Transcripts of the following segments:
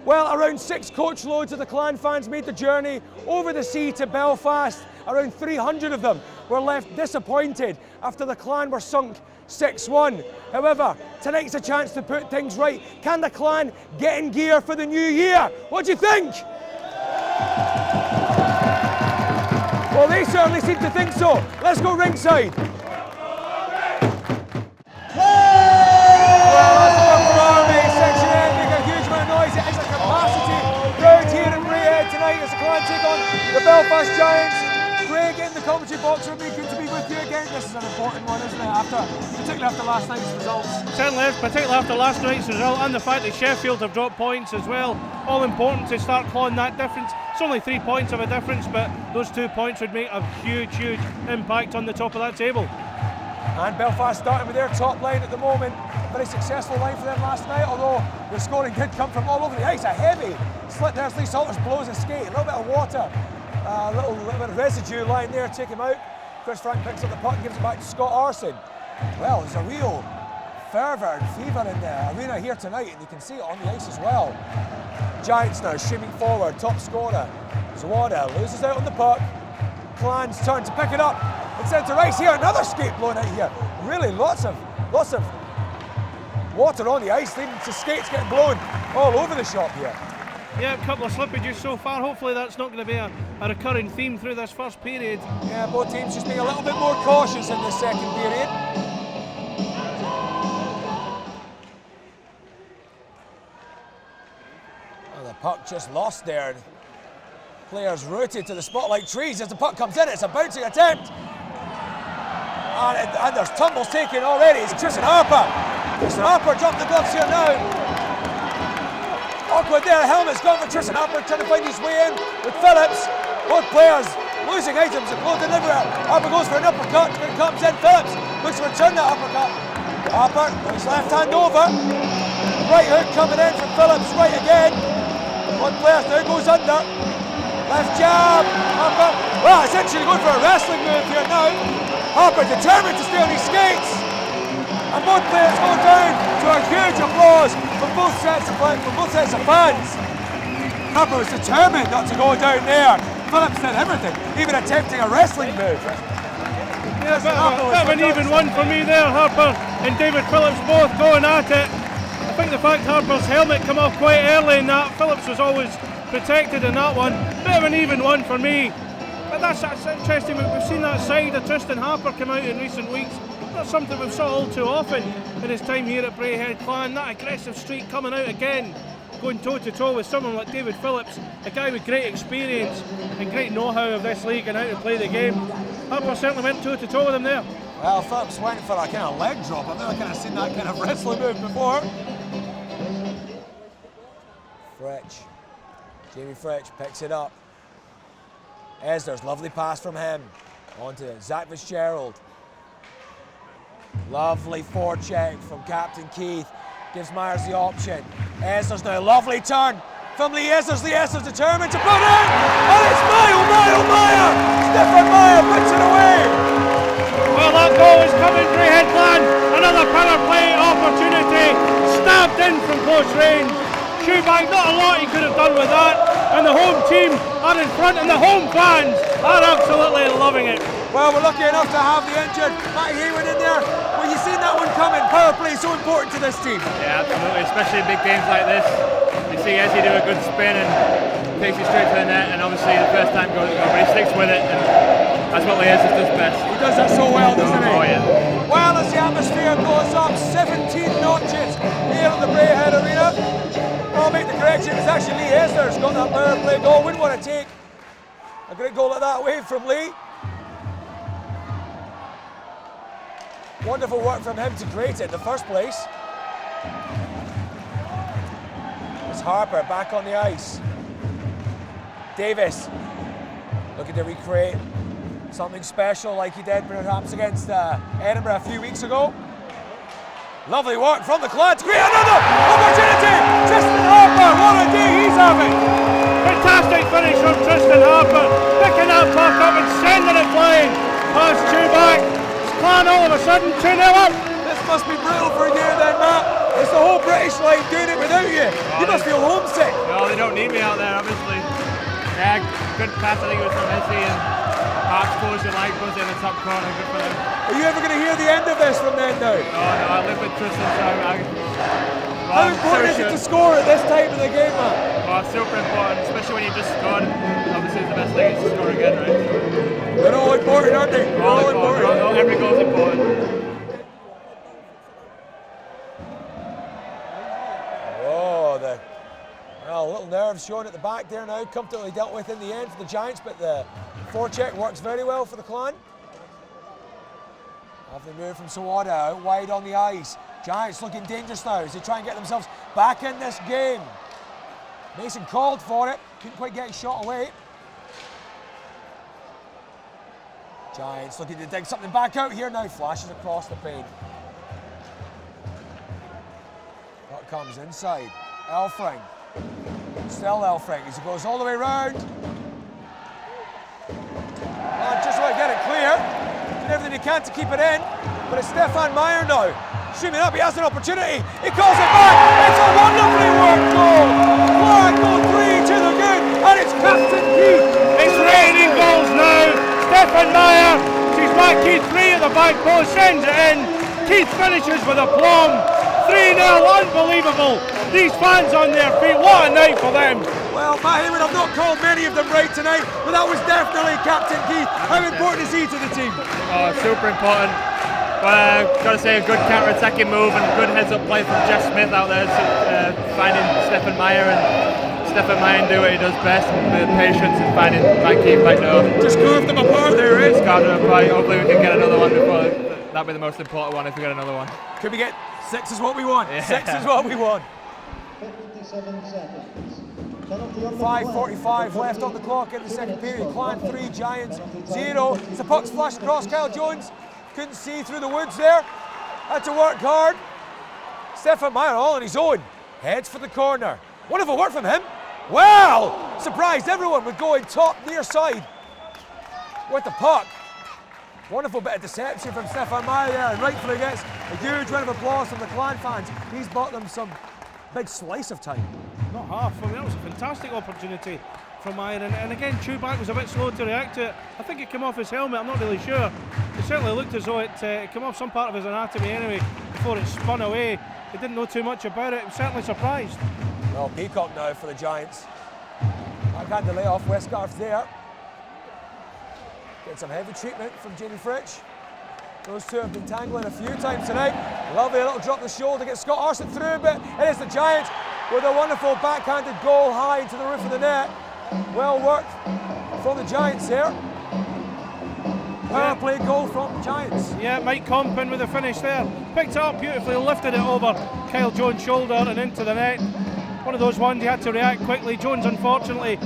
Well, around 6 coach loads of the Clan fans made the journey over the sea to Belfast. Around 300 of them were left disappointed after the Clan were sunk 6-1. However, tonight's a chance to put things right. Can the Clan get in gear for the new year? What do you think? Well, they certainly seem to think so. Let's go ringside. As the Clan take on the Belfast Giants. Craig in the commentary box. Would be good to be with you again. This is an important one, isn't it? Particularly after last night's results. Certainly is, particularly after last night's result and the fact that Sheffield have dropped points as well. All important to start clawing that difference. It's only 3 points of a difference, but those 2 points would make a huge, huge impact on the top of that table. And Belfast starting with their top line at the moment. Very successful line for them last night, although the scoring did come from all over the ice. A heavy slit there as Lee Salters blows a skate. A little bit of water, a little bit of residue lying there, take him out. Chris Frank picks up the puck and gives it back to Scott Arson. Well, there's a real fervour and fever in the arena here tonight, and you can see it on the ice as well. Giants now streaming forward, top scorer. Zawada loses out on the puck. Clan's turn to pick it up. In centre ice here, another skate blown out here. Really lots of water on the ice, leading to skates getting blown all over the shop here. Yeah, a couple of slippages so far. Hopefully that's not going to be a recurring theme through this first period. Yeah, both teams just being a little bit more cautious in this second period. Oh, the puck just lost there. Players rooted to the spot like trees as the puck comes in. It's a bouncing attempt. And there's tumbles taken already. It's Tristan Harper. Tristan Harper dropped the gloves here now. Awkward there. Helmet's gone for Tristan Harper, trying to find his way in with Phillips. Both players losing items and floating everywhere. Harper goes for an uppercut. When it comes in, Phillips looks to return that uppercut. Harper, his left hand over. Right hook coming in from Phillips, right again. One player now goes under. Left jab, Harper. Well, essentially going for a wrestling move here now. Harper determined to stay on his skates. And both players go down to a huge applause from both sets of fans. Harper was determined not to go down there. Phillips did everything, even attempting a wrestling move. Yeah, bit of an even one for me there. Harper and David Phillips both going at it. I think the fact Harper's helmet came off quite early in that, Phillips was always protected in that one. Bit of an even one for me. But that's interesting. We've seen that side of Tristan Harper come out in recent weeks. That's something we've saw all too often in his time here at Braehead Clan. That aggressive streak coming out again, going toe-to-toe with someone like David Phillips, a guy with great experience and great know-how of this league and how to play the game. Harper certainly went toe-to-toe with him there. Well, Phillips went for a kind of leg drop. I've never kind of seen that kind of wrestling move before. Jamie Fretch picks it up. Esders, lovely pass from him. On to Zach Fitzgerald. Lovely forecheck from Captain Keith. Gives Myers the option. Esders now, lovely turn from Lee Esders. Lee Esders determined to put in. And it's Meyer! Stefan Meyer puts it away. Well, that goal is coming, Braehead Clan. Another power play opportunity. Stabbed in from close range. Shoebank, not a lot he could have done with that. And the home team are in front and the home fans are absolutely loving it. Well, we're lucky enough to have the injured Matt Haywood in there. Well, you've seen that one coming. Power play is so important to this team. Yeah, absolutely, especially in big games like this. You see Ezzy do a good spin and takes it straight to the net, and obviously the first time goes, but he sticks with it, and that's what Lee Esders does best. He does that so well, doesn't he? Oh, yeah. Well, as the atmosphere goes up 17 notches here at the Braehead Arena. I'll make the correction, it's actually Lee Esders got that power play goal. Wouldn't want to take a great goal like that away from Lee. Wonderful work from him to create it in the first place. It's Harper back on the ice. Davies looking to recreate something special like he did perhaps against Edinburgh a few weeks ago. Lovely work from the Clan to create another opportunity. Tristan Harper, what a day he's having. Fantastic finish from Tristan Harper, picking that puck up and sending it flying past Shoebank. Clan all of a sudden 2-0 up. This must be brutal for you then, Matt. It's the whole British line doing it without you. You must feel homesick. No, don't need me out there, obviously. Yeah, good pass, I think it was from Messi, and Harp's closure like was in the top corner, good for them. Are you ever going to hear the end of this from them now? No, I live with Tristan, so how important is it to score at this time of the game, man? Oh, super important, especially when you just scored. Obviously, the best thing is to score again, right? They're all important, aren't they? All important. Every goal is important. Well, a little nerves showing at the back there now. Comfortably dealt with in the end for the Giants, but the forecheck works very well for the Clan. Have they moved from Sawada out wide on the ice. Giants looking dangerous now as they try and get themselves back in this game. Mason called for it, couldn't quite get his shot away. Giants looking to dig something back out here now, flashes across the paint. Puck comes inside. Elfring. Still Elfring as he goes all the way round. And just about get it clear. Did everything he can to keep it in. But it's Stefan Meyer now. Streaming up, he has an opportunity. He calls it back. It's a wonderfully worked goal. Flag goal 3 to the good. And it's Captain Keith. It's raining goals now. Stefan Meyer sees Matt Keith 3 at the back post, sends it in. Keith finishes with a plum. 3-0, unbelievable. These fans on their feet, what a night for them. Well, Matt Haywood, I've not called many of them right tonight, but that was definitely Captain Keith. How important is he to the team? Oh, super important. But got to say, a good counter-attacking move and good heads-up play from Jeff Smith out there, finding Stefan Meyer and do what he does best, with patience and finding Matt Keith back door. Just carved them apart there, eh? Just carved them apart. Hopefully we can get another one before. That'll be the most important one if we get another one. Could we get 6 is what we want? Yeah. 6 is what we want. 57 seconds. 5:45 left on the clock in the second period. Clan 3, Giants 0. As the puck's flashed across, Kyle Jones couldn't see through the woods there. Had to work hard. Stefan Meyer all on his own. Heads for the corner. Wonderful work from him. Well, surprised everyone with going top near side with the puck. Wonderful bit of deception from Stefan Meyer there, and rightfully gets a huge round of applause from the Clan fans. He's bought them some big slice of time. Not half. I mean, that was a fantastic opportunity from Meyer, and again, Chuback was a bit slow to react to it. I think it came off his helmet, I'm not really sure. It certainly looked as though it came off some part of his anatomy anyway before it spun away. He didn't know too much about it. I'm certainly surprised. Well, Peacock now for the Giants. Backhand delay off, Westgarth there. Get some heavy treatment from Jamie Fritsch. Those two have been tangling a few times tonight. Lovely little drop the shoulder, gets Scott Arson through, but it is the Giants with a wonderful backhanded goal high into the roof of the net. Well worked from the Giants here. Power play goal from the Giants. Yeah, Mike Compton with the finish there. Picked it up beautifully, lifted it over Kyle Jones' shoulder and into the net. One of those ones he had to react quickly. Jones, unfortunately,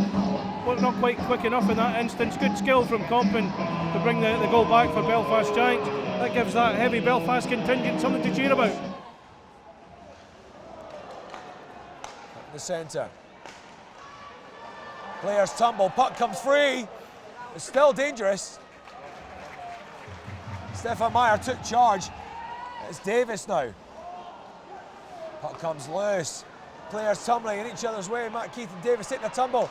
was not quite quick enough in that instance. Good skill from Compton to bring the goal back for Belfast Giants. That gives that heavy Belfast contingent something to cheer about. The centre. Players tumble, puck comes free. It's still dangerous. Stefan Meyer took charge. It's Davis now. Puck comes loose. Players tumbling in each other's way. Matt Keith and Davis taking a tumble.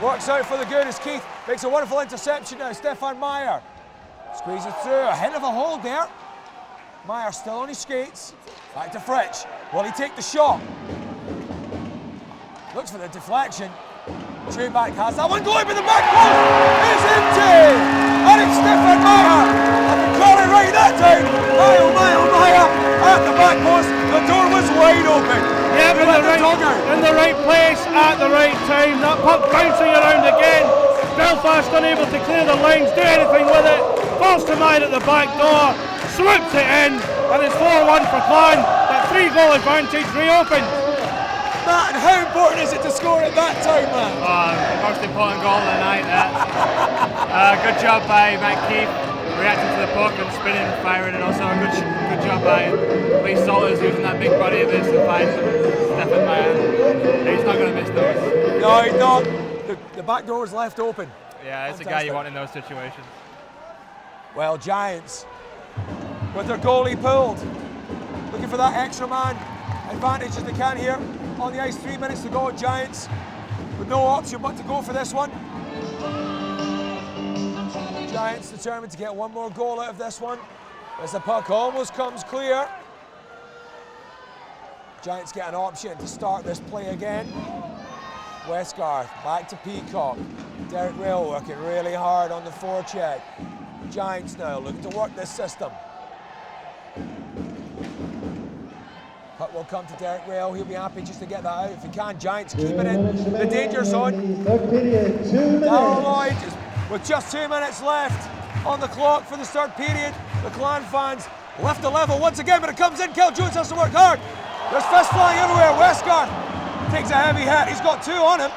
Works out for the good as Keith makes a wonderful interception now. Stefan Meyer squeezes through. A hit of a hold there. Meyer still on his skates. Back to Fritsch. Will he take the shot? Looks for the deflection. Chuback has that one going, but the back post is empty! And it's Stefan Meyer! I can call it right that time! Meyer at the back post. The door was wide open. Yeah, but in the right place at the right time. That puck bouncing around again. Belfast unable to clear the lines, do anything with it. Falls to Meyer at the back door. Swoops it in, and it's 4-1 for Clan. That 3-goal advantage reopened. Matt, and how important is it to score at that time, man? Oh, the most important goal of the night there. Good job by Matt Keith, reacting to the puck and spinning and firing, and also a good job by Lee Esders using that big body of his to find Stefan Meyer. He's not going to miss those. No, he's not. The back door was left open. Yeah, it's a guy you want in those situations. Well, Giants, with their goalie pulled, looking for that extra man advantage as they can here. on the ice, 3 minutes to go. Giants with no option but to go for this one. Giants determined to get one more goal out of this one as the puck almost comes clear. Giants get an option to start this play again. Westgarth back to Peacock. Derek Roehl working really hard on the forecheck. Giants now looking to work this system. Puck will come to Derek Roehl. He'll be happy just to get that out if he can. Giants keep it in the danger zone. Darryl Lloyd with just 2 minutes left on the clock for the third period. The Clan fans left the level once again, but it comes in. Kel Jones has to work hard. There's fists flying everywhere. Westgarth takes a heavy hit. He's got 2 on him.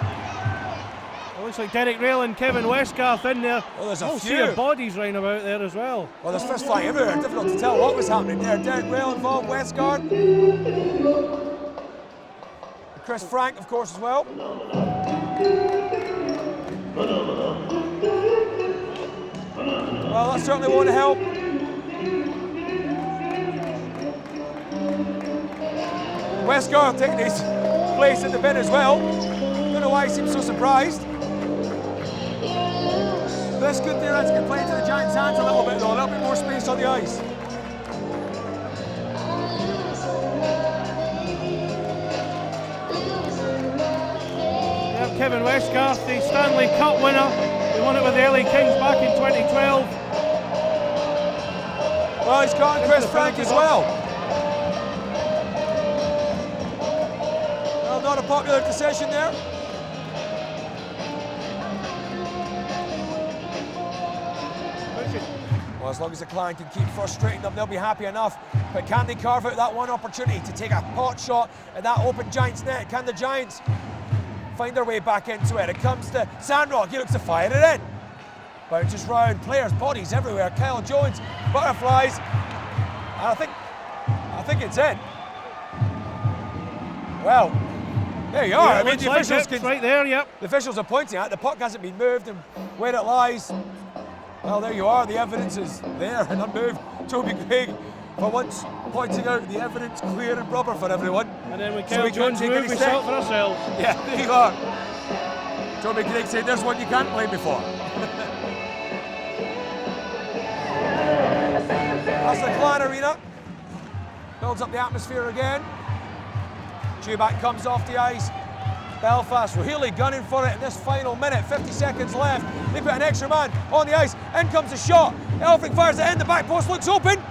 It looks like Derek Roehl and Kevin Westgarth in there. Well, there's a few. See their bodies round about there as well. Well, there's fists flying everywhere. Difficult to tell what was happening there. Derek Roehl involved, Westgarth. Chris Frank, of course, as well. Well, that certainly won't help. Westgarth taking his place in the bin as well. Don't know why he seems so surprised. This could theoretically play into the Giants' hands a little bit though, a little bit more space on the ice. Yep, Kevin Westgarth, the Stanley Cup winner. He won it with the LA Kings back in 2012. Well, he's got Chris Frank as well. Well, not a popular decision there. Well, as long as the Clan can keep frustrating them, they'll be happy enough. But can they carve out that one opportunity to take a pot shot at that open Giants net? Can the Giants find their way back into it? It comes to Sandrock, he looks to fire it in. Bounces round, players' bodies everywhere. Kyle Jones, butterflies. And I think it's in. Well, there you are. Yeah, I mean, the like officials can, right there, yep. The officials are pointing at it. The puck hasn't been moved, and where it lies, well, there you are. The evidence is there and unmoved. Toby Craig, for once, pointing out the evidence clear and proper for everyone. And then when So Kyle we can't Jones take move, any we steps. sell it for ourselves. Yeah, there you are. Toby Craig said, "There's one you can't blame me for." That's the Clan Arena. Builds up the atmosphere again. Tubac comes off the ice. Belfast really gunning for it in this final minute. 50 seconds left. They put an extra man on the ice. In comes the shot. Elfrink fires it in. The back post looks open.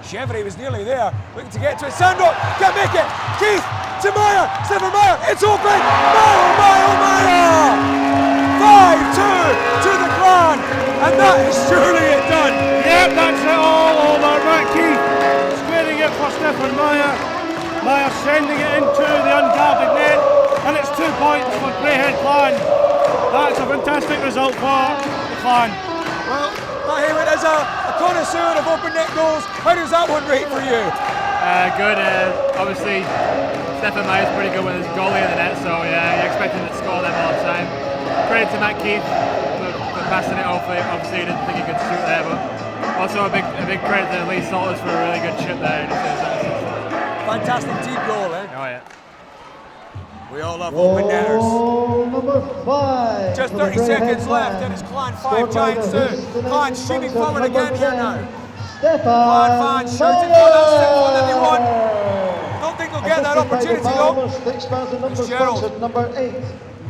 Cheverie was nearly there, looking to get to it. Sandrock can't make it. Keith to Meyer. Stephen Meyer. It's open. Meyer. 5-2 to the Clan. And that is surely it done. Yep, that's it all over. Matt Keith squaring it for Stephen Meyer. Meyer sending it into the unguarded net, and it's 2 points for Braehead Clan. That's a fantastic result for the Clan. Well, Matt Haywood is a connoisseur of open net goals. How does that one rate for you? Good. Obviously, Stephen Meyer's pretty good with his goalie in the net, so yeah, you expect him to score them all the time. Credit to Matt Keith for passing it off. Obviously, he didn't think he could shoot there, but also a big credit to Lee Esders for a really good chip there. Fantastic team goal, eh? Oh yeah. We all love open netters. Goal number 5. Just for the 30 Braehead seconds Clan. left, and it's Clan 5, Scored by Giants the 2. Houston Clan streaming sponsor, forward number again here 10, now. Stefan Clan fans shouting for that 6-1 that they won. Meyer. Don't think they'll get that opportunity though. Number Gerald. sponsored, number 8.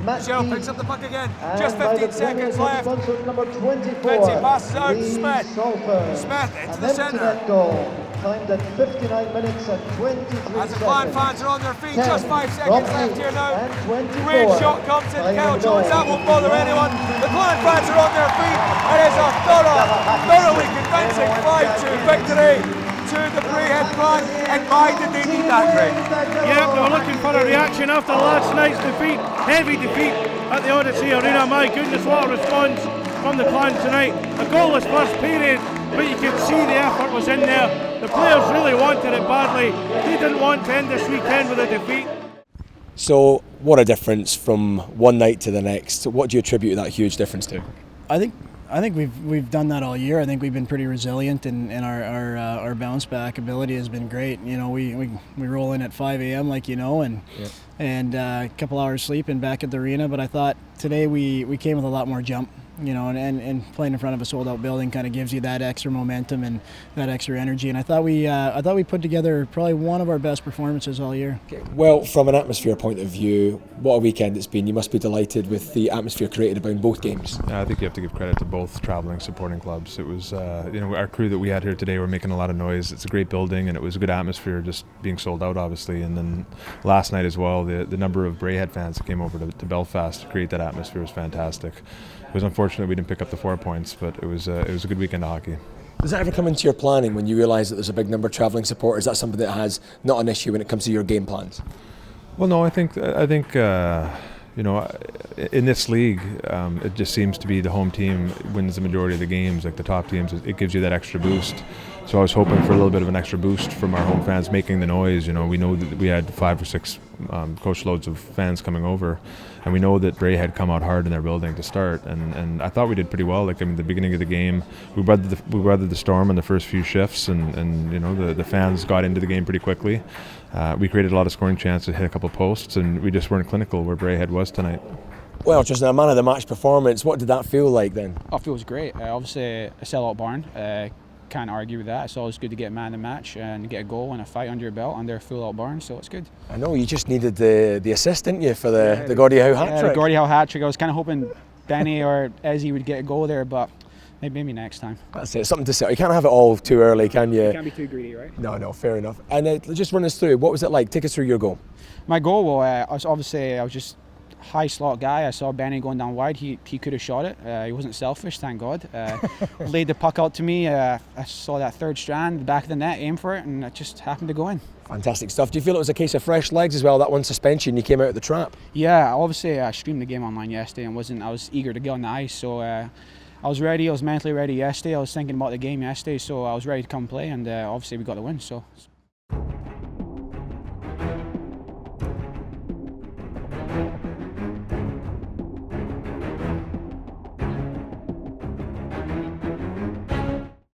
Matt Gerald Keith. picks up the puck again. And Just by 15 the seconds Braehead left. sponsored, number 24. Vinci passes out to Lee Smith. Salter. Smith into An the centre. empty net goal. Timed at 59 minutes and 23 As the Clan seconds. fans are on their feet, 10 just 5 from seconds left 8 here now. and 24. Great shot comes in. Time Kyle to go. Jones, that won't bother anyone. The Clan fans are on their feet. It is a thoroughly convincing 5-2 victory to the Braehead Clan. And my did they need that, Greg? Yep, they were looking for a reaction after last night's defeat, heavy defeat at the Odyssey Arena. My goodness, what a response from the Clan tonight. A goalless first period, but you could see the effort was in there. The players really wanted it badly. They didn't want to end this weekend with a defeat. So what a difference from one night to the next. What do you attribute that huge difference to? I think I think we've done that all year. I think we've been pretty resilient, and our bounce back ability has been great. You know, we roll in at 5 a.m. like you know, and a couple hours sleep and back at the arena. But I thought today we came with a lot more jump. You know, and playing in front of a sold-out building kind of gives you that extra momentum and that extra energy. And I thought we put together probably one of our best performances all year. Okay. Well, from an atmosphere point of view, what a weekend it's been. You must be delighted with the atmosphere created around both games. Yeah, I think you have to give credit to both travelling supporting clubs. It was, our crew that we had here today were making a lot of noise. It's a great building, and it was a good atmosphere, just being sold out, obviously. And then last night as well, the number of Braehead fans that came over to Belfast to create that atmosphere was fantastic. It was unfortunate we didn't pick up the 4 points, but it was a good weekend of hockey. Does that ever come into your planning when you realise that there's a big number of travelling supporters? Is that something that has not an issue when it comes to your game plans? Well, no, I think in this league, it just seems to be the home team wins the majority of the games, like the top teams. It gives you that extra boost. So I was hoping for a little bit of an extra boost from our home fans making the noise. You know, we know that we had 5 or 6 coach loads of fans coming over, and we know that Braehead had come out hard in their building to start. And I thought we did pretty well. Like, I mean, the beginning of the game, we weathered the storm in the first few shifts, and you know, the fans got into the game pretty quickly. We created a lot of scoring chances, hit a couple of posts, and we just weren't clinical where Braehead was tonight. Well, just a man of the match performance. What did that feel like then? Oh, it feels great. Obviously, a sellout barn. Can't argue with that. It's always good to get a man of the match and get a goal and a fight under your belt under a full-out barn, so it's good. I know you just needed the assist, didn't you, for the Gordie Howe hat trick? The Gordie Howe hat trick. I was kind of hoping Benny or Ezzy would get a goal there, but maybe next time. That's it. Something to say. You can't have it all too early, can you? You can't be too greedy, right? No, fair enough. And just run us through. What was it like? Take us through your goal. My goal, well, I was just high slot guy. I saw Benny going down wide. He could have shot it. He wasn't selfish, thank God. Laid the puck out to me. I saw that third strand, the back of the net, aimed for it, and it just happened to go in. Fantastic stuff. Do you feel it was a case of fresh legs as well? That one suspension, you came out of the trap. Yeah, obviously I streamed the game online yesterday and I was eager to get on the ice. So I was ready. I was mentally ready yesterday. I was thinking about the game yesterday, so I was ready to come play, and obviously we got the win. So.